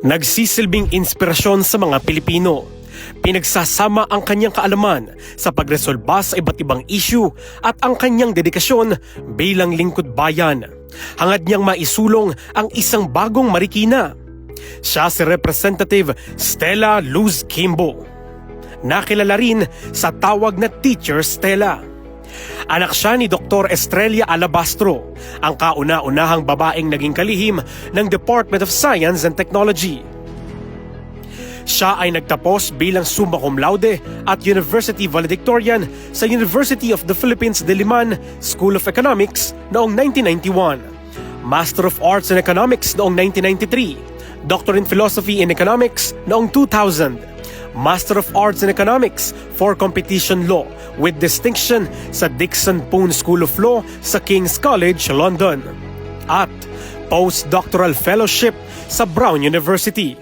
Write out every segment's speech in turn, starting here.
Nagsisilbing inspirasyon sa mga Pilipino. Pinagsasama ang kanyang kaalaman sa pagresolba sa iba't ibang issue at ang kanyang dedikasyon bilang lingkod bayan. Hangad niyang maisulong ang isang bagong Marikina. Siya si Representative Stella Luz Kimbo. Nakilala rin sa tawag na Teacher Stella. Anak siya ni Dr. Estrella Alabastro, ang kauna-unahang babaeng naging kalihim ng Department of Science and Technology. Siya ay nagtapos bilang summa cum laude at University Valedictorian sa University of the Philippines Diliman School of Economics noong 1991, Master of Arts in Economics noong 1993, Doctor in Philosophy in Economics noong 2000, Master of Arts in Economics for Competition Law with distinction sa Dickson Poon School of Law sa King's College, London, at Postdoctoral Fellowship sa Brown University.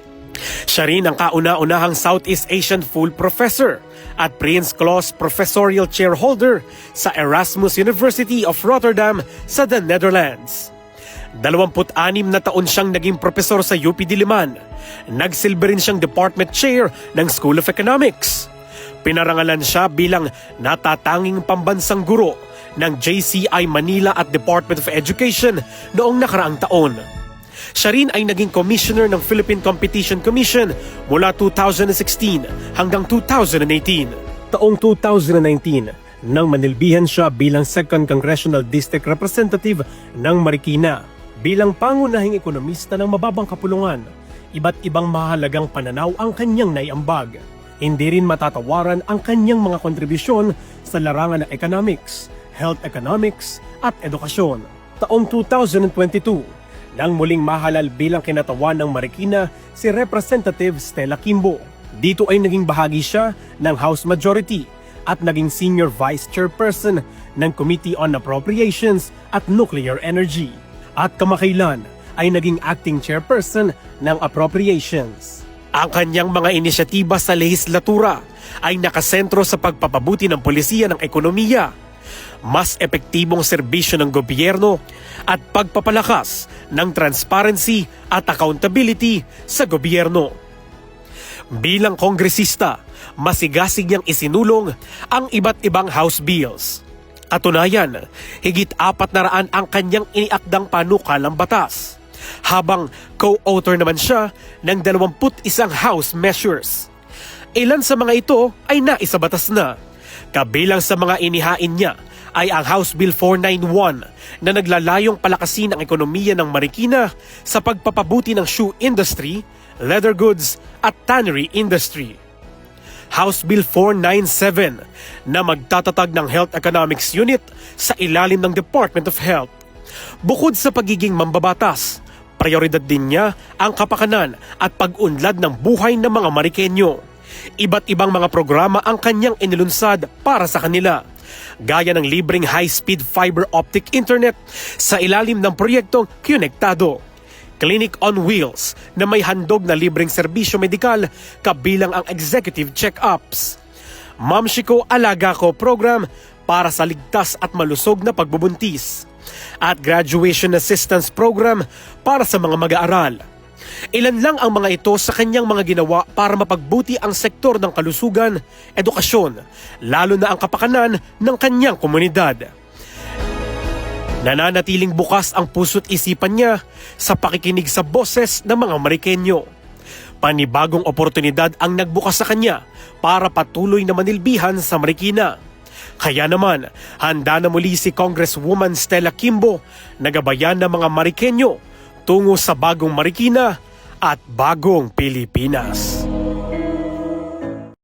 Siya rin ang kauna-unahang Southeast Asian Full Professor at Prince Claus Professorial Chair Holder sa Erasmus University of Rotterdam sa the Netherlands. 26 na taon siyang naging profesor sa UP Diliman. Nagsilbi rin siyang Department Chair ng School of Economics. Pinarangalan siya bilang natatanging pambansang guro ng JCI Manila at Department of Education noong nakaraang taon. Siya rin ay naging commissioner ng Philippine Competition Commission mula 2016 hanggang 2018. Taong 2019, nang manilbihan siya bilang 2nd Congressional District Representative ng Marikina. Bilang pangunahing ekonomista ng mababang kapulungan, iba't ibang mahalagang pananaw ang kanyang naiambag. Hindi rin matatawaran ang kanyang mga kontribusyon sa larangan ng economics, health economics at edukasyon. Taong 2022, nang muling mahalal bilang kinatawan ng Marikina si Representative Stella Kimbo. Dito ay naging bahagi siya ng House Majority at naging Senior Vice Chairperson ng Committee on Appropriations at Nuclear Energy. At kamakailan ay naging Acting Chairperson ng Appropriations. Ang kanyang mga inisyatiba sa lehislatura ay nakasentro sa pagpapabuti ng polisiya ng ekonomiya, mas epektibong serbisyo ng gobyerno at pagpapalakas ng transparency at accountability sa gobyerno. Bilang kongresista, masigasig niyang isinulong ang iba't ibang House bills. Katunayan, higit 400 ang kanyang iniakdang panukalang batas, habang co-author naman siya ng 21 House measures. Ilan sa mga ito ay naisabatas na. Kabilang sa mga inihain niya ay ang House Bill 491 na naglalayong palakasin ang ekonomiya ng Marikina sa pagpapabuti ng shoe industry, leather goods at tannery industry. House Bill 497 na magtatatag ng Health Economics Unit sa ilalim ng Department of Health. Bukod sa pagiging mambabatas, prioridad din niya ang kapakanan at pag-unlad ng buhay ng mga Marikenyo. Iba't ibang mga programa ang kanyang inilunsad para sa kanila, gaya ng libreng high-speed fiber optic internet sa ilalim ng proyektong Konektado, Clinic on Wheels na may handog na libreng serbisyo medikal kabilang ang executive check-ups, Mamshiko Alaga Ko program para sa ligtas at malusog na pagbubuntis, at Graduation Assistance Program para sa mga mag-aaral. Ilan lang ang mga ito sa kanyang mga ginawa para mapagbuti ang sektor ng kalusugan, edukasyon, lalo na ang kapakanan ng kanyang komunidad. Nananatiling bukas ang puso't isipan niya sa pakikinig sa boses ng mga Marikenyo. Panibagong oportunidad ang nagbukas sa kanya para patuloy na manilbihan sa Marikina. Kaya naman, handa na muli si Congresswoman Stella Kimbo na gabayan ng mga Marikenyo tungo sa bagong Marikina at bagong Pilipinas.